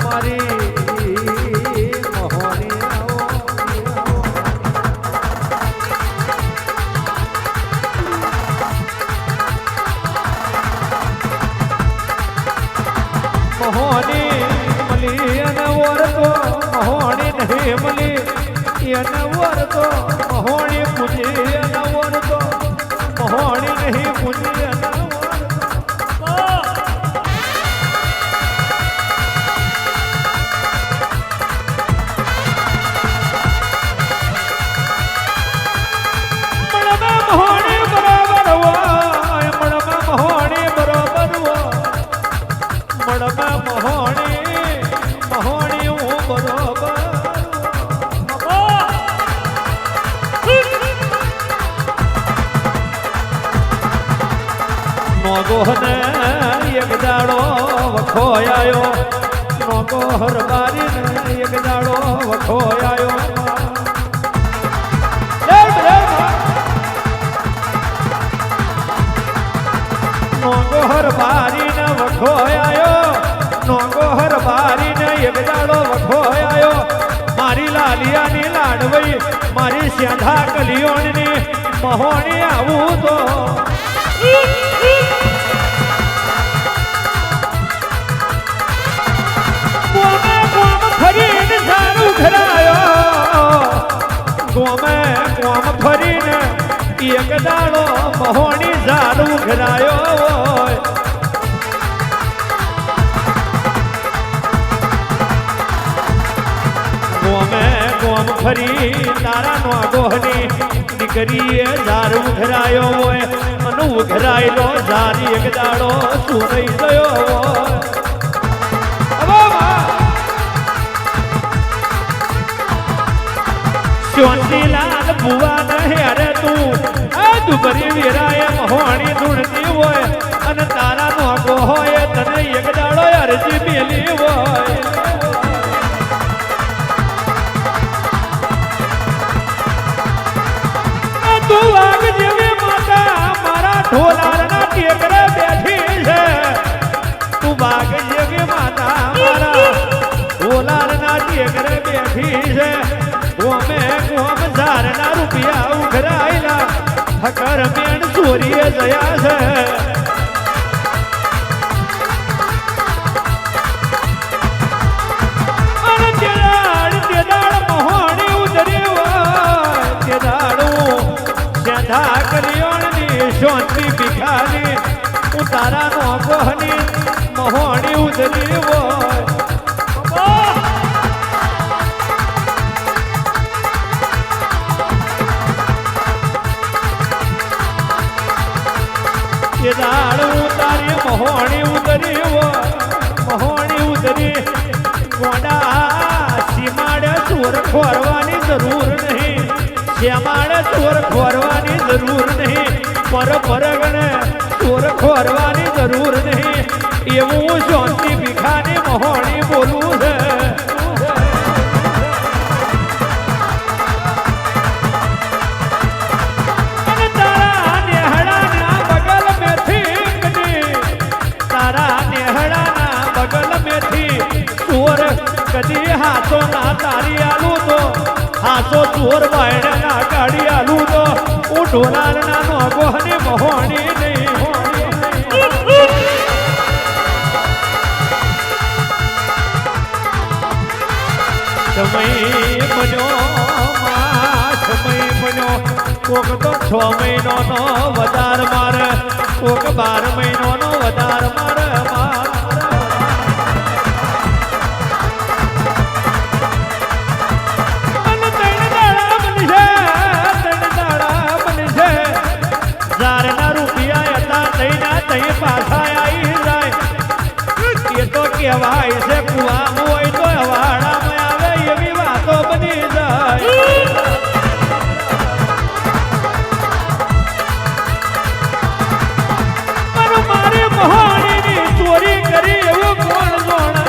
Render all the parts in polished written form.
મારી મહોણી મહોણી મલી અને વરતો મહોણી નહીં મલી એને વરતો મહોણી પૂજી અને વરતો મહોણી નહીં પૂજી અને નોગોહને એક દાડો વખો આયો નોગોહર બારીને એક દાડો વખો આયો નોગોહર બારીને વખો આયો નોગોહર બારીને એક દાડો વખો આયો મારી લાલિયાની લાડવઈ મારી સ્યાધા કલિયોણની મહોણી આવું તો ફરીને સારું ઘરાયો ગોમે ગોમ ફરીને એક દાડો મહોણી સારું ઘરાયો ગોમે ગોમ ફરી તારા નો ગોહની દીકરીએ સારું ઘરાયો હોય અને ઉઘરાયેલો સારી એક દાડો સુરઈ ગયો હોય ચોંટીલાલ ભુવા નહે અરે તું આ દુબરી વીરાએ મહોણી ધૂણતી હોય અને તારા નોગો હોય તને એક દાડો અરજી મેલી હોય તું વાગ જેવી માતા મારા ઢોલારના ટેકરે બેઠી છે તું વાગ જેવી માતા મારા ઢોલારના ટેકરે બેઠી છે ગોમે ગોમ ઝારના રૂપિયા ઉઘરાયેલા હકર મેણ ચોરીએ જયા છે અને તેદાડ મહોણી ઉતરી હોય તેદાડું સ્યાધા કલિયોણની શાંતિ ભીખાની ઉતારા નો ગોહની મહોણી ઉતરી હોય દાડું તારી મહોણી ઉતરી મહોણી ઉતરી ગોડા સીમાડે ચોર ખોરવાની જરૂર નહીં શ્યામાડે ચોર ખોરવાની જરૂર નહીં પરગણે ચોર ખોરવાની જરૂર નહીં એવું શાંતિ ભીખાની મહોણી બોલવું છે કદી હાથો ના તારી આલું તો હાથો ચોર વાયડા ના કાઢી આલું તો હું ઢોલાર ના નોગો ને મહોણી નહીં સમય બન્યો કોક તો 6 મહિનો નો વધાર મારે કોક 12 મહિનો નો વધાર મારે કહેવાય છે કુવા હોય તો હવાડામાં આવે એવી વાતો બની જાય મારી મહોણીની ચોરી કરી એવું કોણ જોણે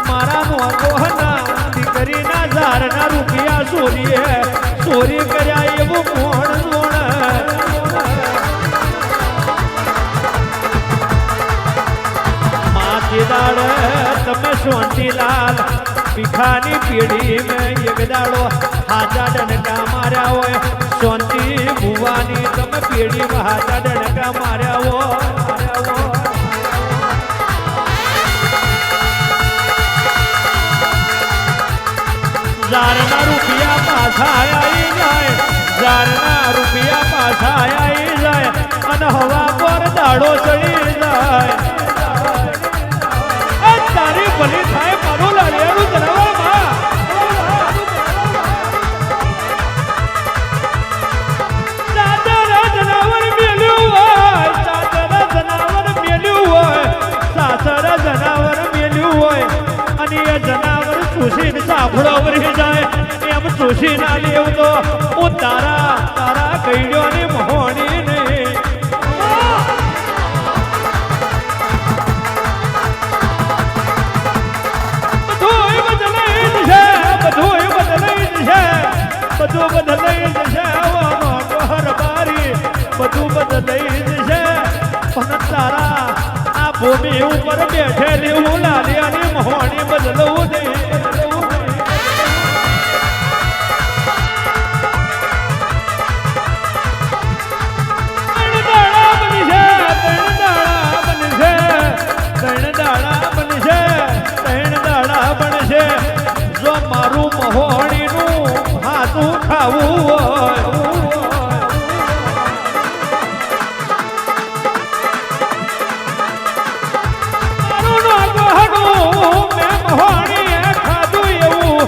મારા મોગોહના દીકરીના ઝારના રૂપિયા ચોરી કર્યા એવું કોણ જોણે દાડે में शांतिलाल भीखानी पीढ़ी में एक दाड़ो हाजा डनका मार्या हो शांति भुवानी तम पीढ़ी में हाजा डनका मार्या हो जारना रुपया पाछा आई जाए जारना रुपया पाछा आई जाए અને હવા પર દાડો ચડી જાય તારી ભલી થાય મારું લાલિયાનું જનાવર માં સાચરા જનાવર મેલ્યું હોય સાચરા જનાવર મેલ્યું હોય સાચરા જનાવર મેલ્યું હોય અને એ જનાવર ચૂસીને સાંભળો વળી જાય એમ ચૂસી ના લેવું તો હું તારા તારા કઈડ્યો ની મહોણી નહીં બધું બદલાઈ જશે હરબારી બધું બદલાઈ જશે પણ તારા આ ભૂમિ ઉપર બેઠેલી હું લાલિયાની મહોણી બદલવું નહીં જો મારું મહોણીનું હાથું ખાવું હોય મારું નોકોહનું મેં મહોણીએ ખાધું એવું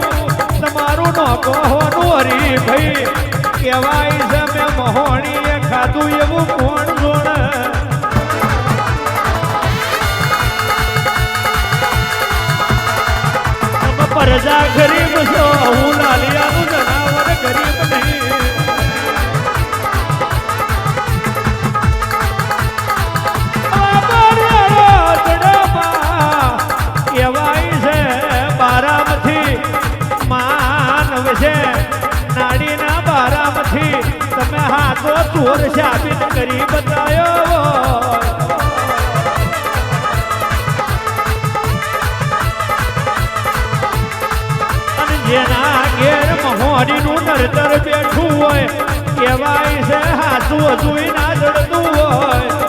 તમારું નોકોહનું હરી ભાઈ કહેવાય છે મેં મહોણીએ ખાધું એવું કોણ જોડે પ્રજા ગરીબ છો હું લાલિયાનું જનાવર ગરીબ નહીં કહેવાય છે બારામથી માનવ છે નાડીના બારામથી તમે હાથો ચોર સાબિત કરી બતાયો જેના ઘેર મહોડીનું નરતર બેઠું હોય કહેવાય છે હાથું હજુય ના જડતું હોય